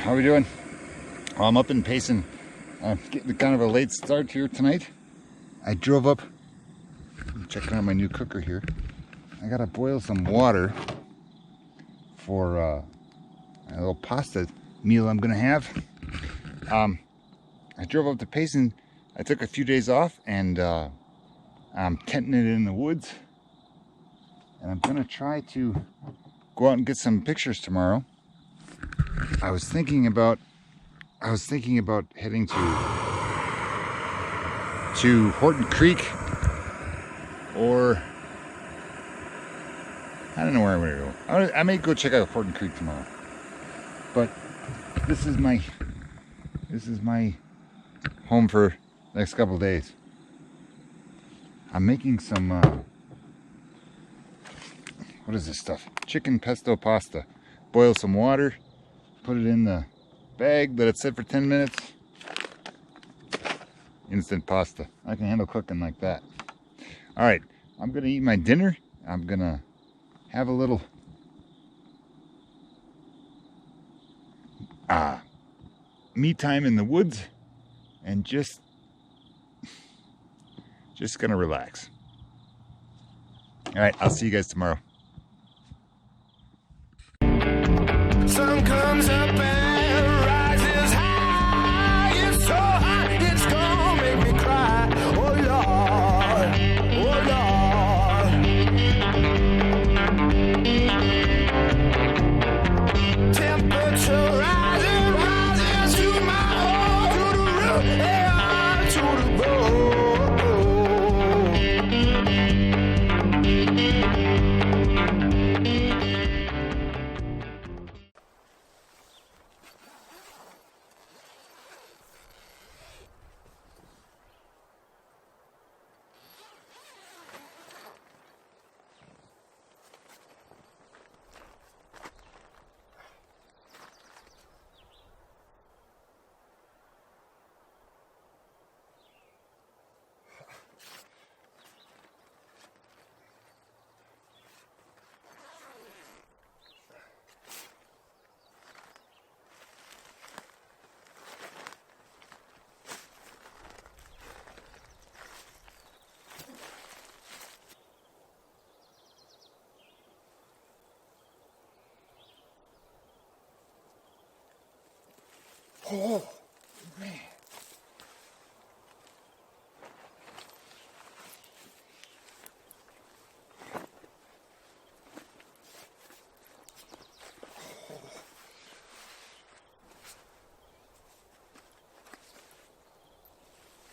How we doing? Well, I'm up in Payson. I'm getting kind of a late start here tonight. I drove up, I'm checking out my new cooker here. I gotta boil some water for a little pasta meal I'm gonna have. I drove up to Payson. I took a few days off and I'm tenting it in the woods. And I'm gonna try to go out and get some pictures tomorrow. I was thinking about heading to Horton Creek, or I don't know where I'm gonna go. I may go check out Horton Creek tomorrow. But this is my home for the next couple of days. I'm making some what is this stuff? Chicken pesto pasta. Boil some water, put it in the bag, let it sit for 10 minutes. Instant pasta. I can handle cooking like that. All right, I'm gonna eat my dinner. I'm gonna have a little me time in the woods and just gonna relax. All right, I'll see you guys tomorrow. Sun comes up and rises high. It's so hot, it's gonna make me cry. Oh Lord, oh Lord. Temperature rises to my heart, to the root and to the bone. Oh, man.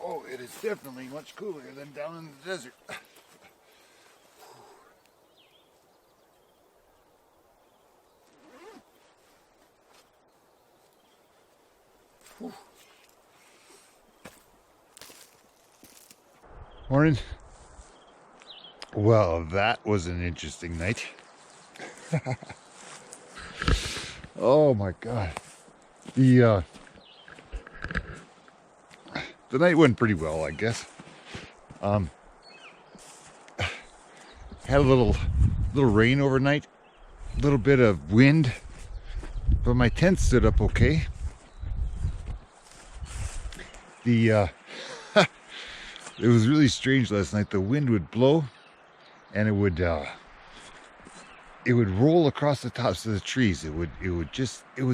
Oh, it is definitely much cooler than down in the desert. Morning. Well, that was an interesting night. Oh my God. The night went pretty well, I guess. Had a little rain overnight, a little bit of wind, but my tent stood up okay. It was really strange last night. The wind would blow and it would roll across the tops of the trees. It would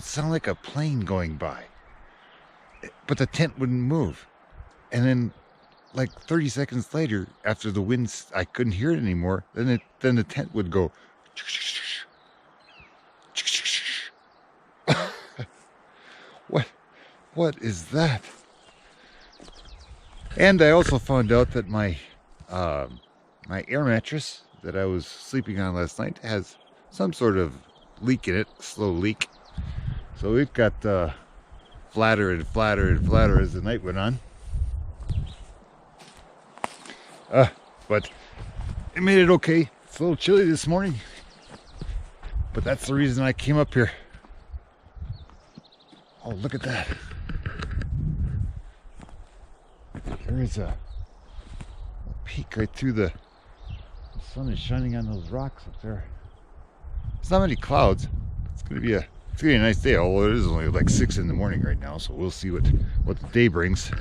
sound like a plane going by. But the tent wouldn't move. And then like 30 seconds later, after the wind, I couldn't hear it anymore. Then the tent would go. What is that? And I also found out that my air mattress that I was sleeping on last night has some sort of leak in it, slow leak. So it got flatter and flatter and flatter as the night went on. But it made it okay. It's a little chilly this morning, but that's the reason I came up here. Oh, look at that. There is a peek right through the sun is shining on those rocks up there. There's not many clouds. It's going to be a It's gonna be a nice day, although it is only like 6 in the morning right now, so we'll see what the day brings.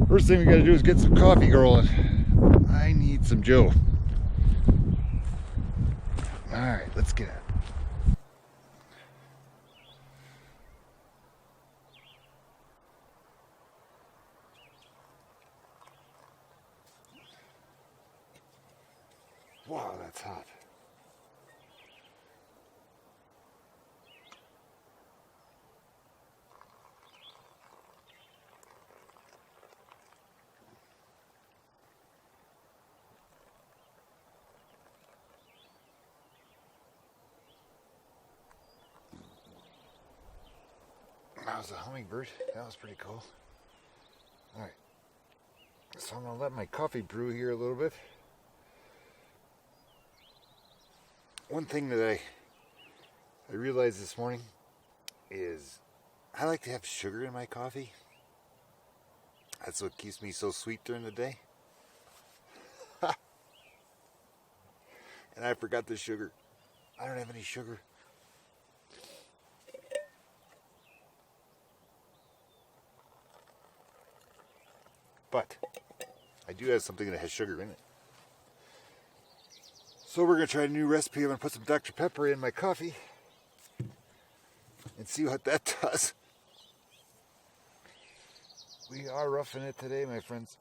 First thing we gotta do is get some coffee going. I need some Joe. Alright, let's get it. Wow, that's hot. That was a hummingbird. That was pretty cool. Alright. So I'm going to let my coffee brew here a little bit. One thing that I realized this morning is I like to have sugar in my coffee. That's what keeps me so sweet during the day. And I forgot the sugar. I don't have any sugar. But I do have something that has sugar in it. So we're going to try a new recipe. I'm going to put some Dr. Pepper in my coffee and see what that does. We are roughing it today, my friends.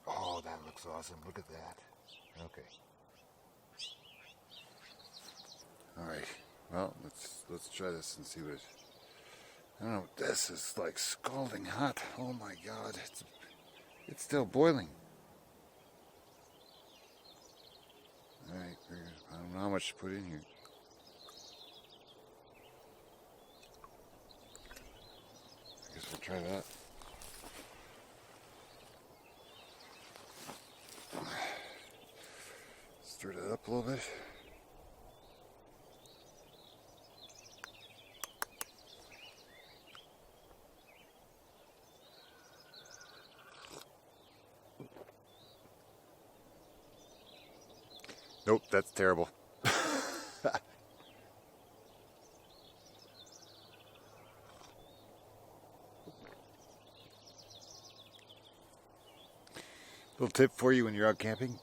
Oh, that looks awesome. Look at that. Okay. Alright. Well, let's try this and see what it... I don't know. This is like scalding hot. Oh my god. It's still boiling. Alright, I don't know how much to put in here. I guess we'll try that. Stir it up a little bit. Nope, that's terrible. Little tip for you when you're out camping.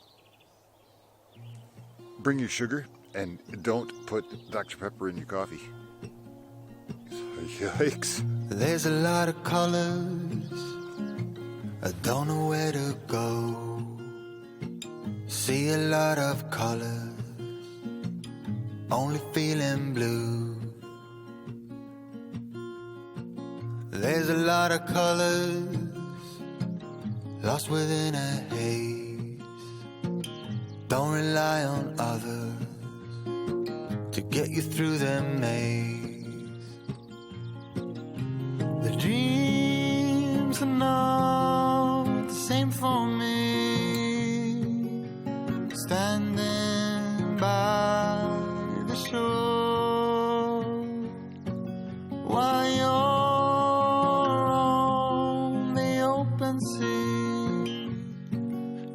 Bring your sugar and don't put Dr. Pepper in your coffee. Yikes. There's a lot of colors, I don't know where to go. See a lot of colors, only feeling blue. There's a lot of colors, lost within a haze. Don't rely on others to get you through the maze. The dreams are not the same for me. Standing by the shore while you're on the open sea,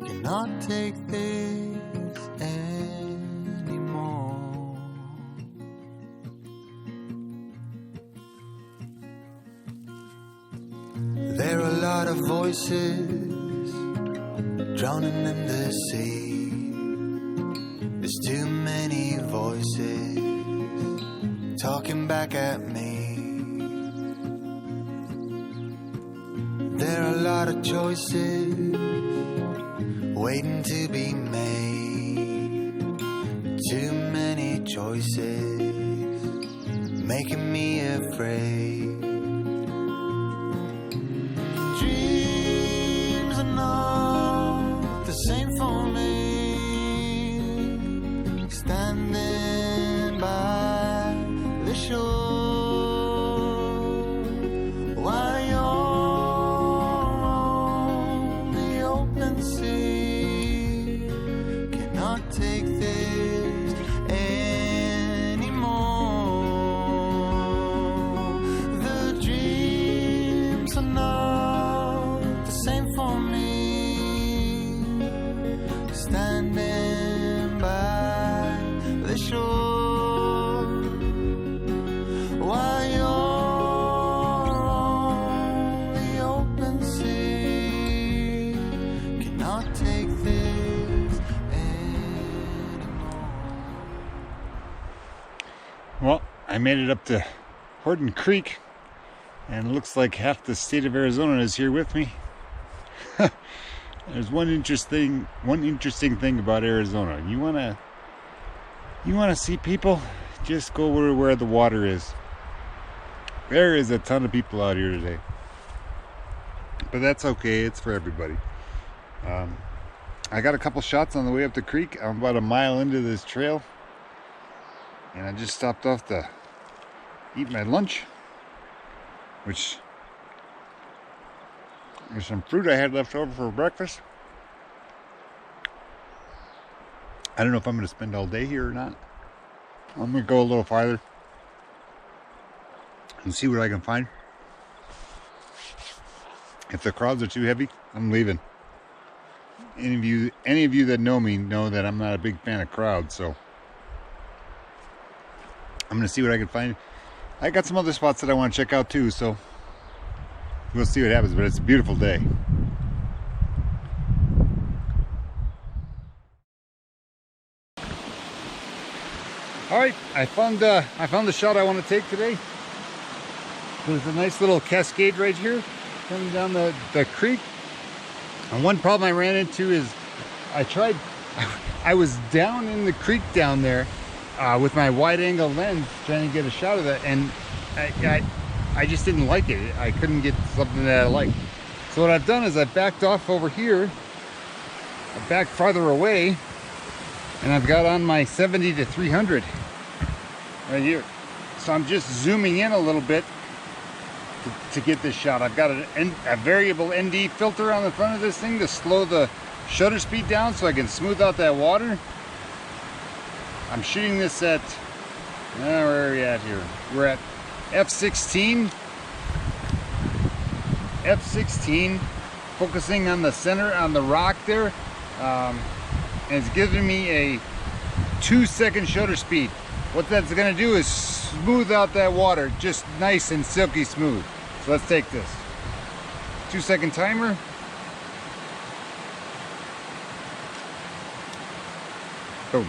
cannot take this anymore. There are a lot of voices drowning in the sea. There's too many voices talking back at me. There are a lot of choices waiting to be made. Too many choices making me afraid. Dreams are not the same for me. Standing by the shore while you're on the open sea, cannot take this anymore. The dreams are not the same for me. Standing by the shore I made it up to Horton Creek, and it looks like half the state of Arizona is here with me. There's one interesting thing about Arizona. You wanna see people? Just go where the water is. There is a ton of people out here today, but that's okay. It's for everybody. I got a couple shots on the way up the creek. I'm about a mile into this trail, and I just stopped off to eat my lunch, which there's some fruit I had left over for breakfast. I don't know if I'm going to spend all day here or not. I'm going to go a little farther and see what I can find. If the crowds are too heavy, I'm leaving. Any of you that know me know that I'm not a big fan of crowds, so I'm going to see what I can find. I got some other spots that I want to check out too, so we'll see what happens, but it's a beautiful day. All right, I found the shot I want to take today. There's a nice little cascade right here coming down the creek. And one problem I ran into is I was down in the creek down there with my wide angle lens trying to get a shot of that, and I just didn't like it. I couldn't get something that I liked. So what I've done is I backed off over here. I backed farther away, and I've got on my 70 to 300 right here. So I'm just zooming in a little bit to get this shot. I've got a variable ND filter on the front of this thing to slow the shutter speed down so I can smooth out that water. I'm shooting this at, where are we at here? We're at f/16, focusing on the center, on the rock there. And it's giving me a 2-second shutter speed. What that's going to do is smooth out that water, just nice and silky smooth. So let's take this 2-second timer. Boom.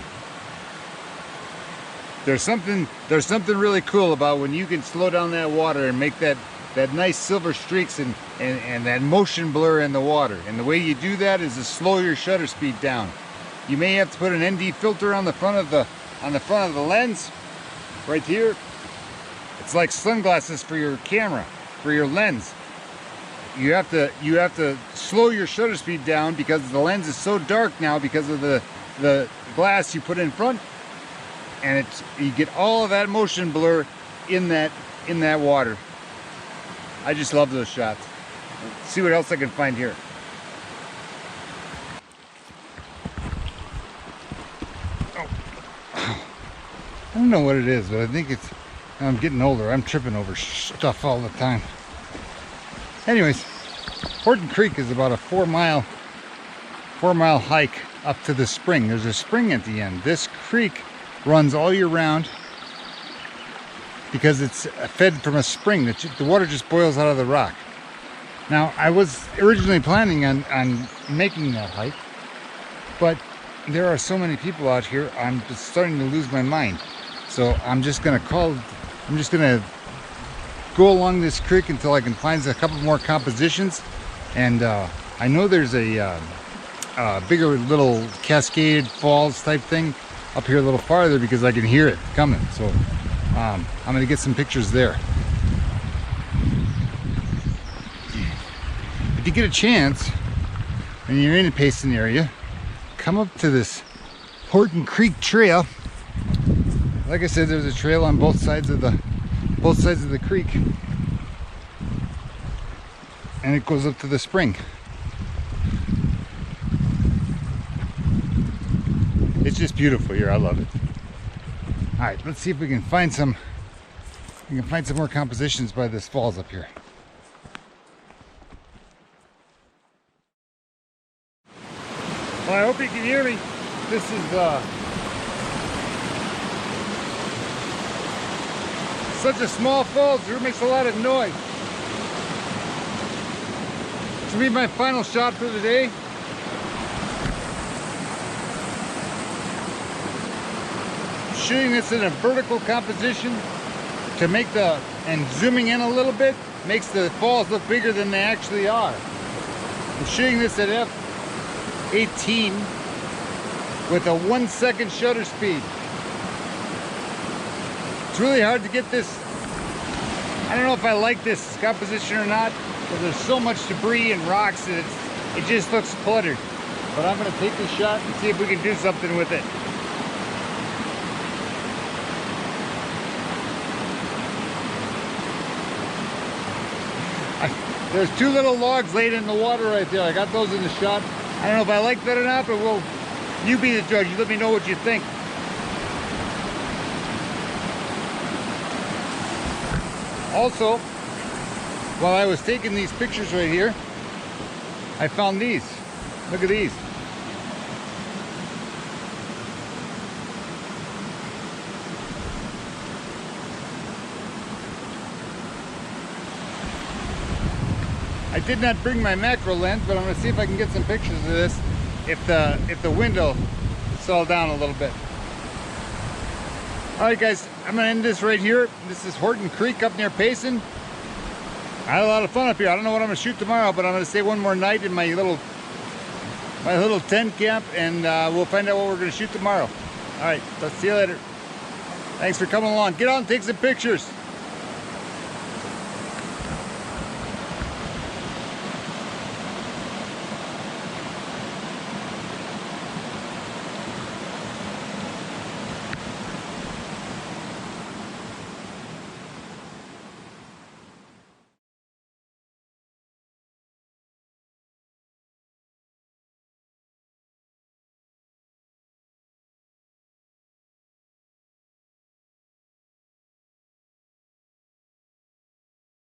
There's something really cool about when you can slow down that water and make that nice silver streaks and that motion blur in the water. And the way you do that is to slow your shutter speed down. You may have to put an ND filter on the front of the lens right here. It's like sunglasses for your camera, for your lens. You have to slow your shutter speed down because the lens is so dark now because of the glass you put in front, and you get all of that motion blur in that water. I just love those shots. Let's see what else I can find here. I don't know what it is, but I think I'm getting older. I'm tripping over stuff all the time. Anyways, Horton Creek is about a 4-mile hike up to the spring. There's a spring at the end. This creek runs all year round because it's fed from a spring. The water just boils out of the rock. Now, I was originally planning on making that hike, but there are so many people out here, I'm just starting to lose my mind. So I'm just gonna go along this creek until I can find a couple more compositions. And I know there's a bigger little cascade falls type thing up here a little farther because I can hear it coming. So I'm gonna get some pictures there. If you get a chance and you're in the Payson area, come up to this Horton Creek trail. Like I said, there's a trail on both sides of the creek, and it goes up to the spring. It's just beautiful here. I love it. All right, let's see if we can find some more compositions by this falls up here. Well, I hope you can hear me. This is such a small falls, it makes a lot of noise. This will be my final shot for the day. Shooting this in a vertical composition to make the, and zooming in a little bit, makes the falls look bigger than they actually are. I'm shooting this at f/18 with a 1 second shutter speed. It's really hard to get this. I don't know if I like this composition or not, because there's so much debris and rocks that it just looks cluttered. But I'm going to take this shot and see if we can do something with it. There's two little logs laid in the water right there. I got those in the shot. I don't know if I like that or not, but you be the judge. You let me know what you think. Also, while I was taking these pictures right here, I found these. Look at these. I did not bring my macro lens, but I'm going to see if I can get some pictures of this if the window settled down a little bit. Alright guys, I'm going to end this right here. This is Horton Creek up near Payson. I had a lot of fun up here. I don't know what I'm going to shoot tomorrow, but I'm going to stay one more night in my little tent camp, and we'll find out what we're going to shoot tomorrow. Alright, so see you later. Thanks for coming along. Get out and take some pictures.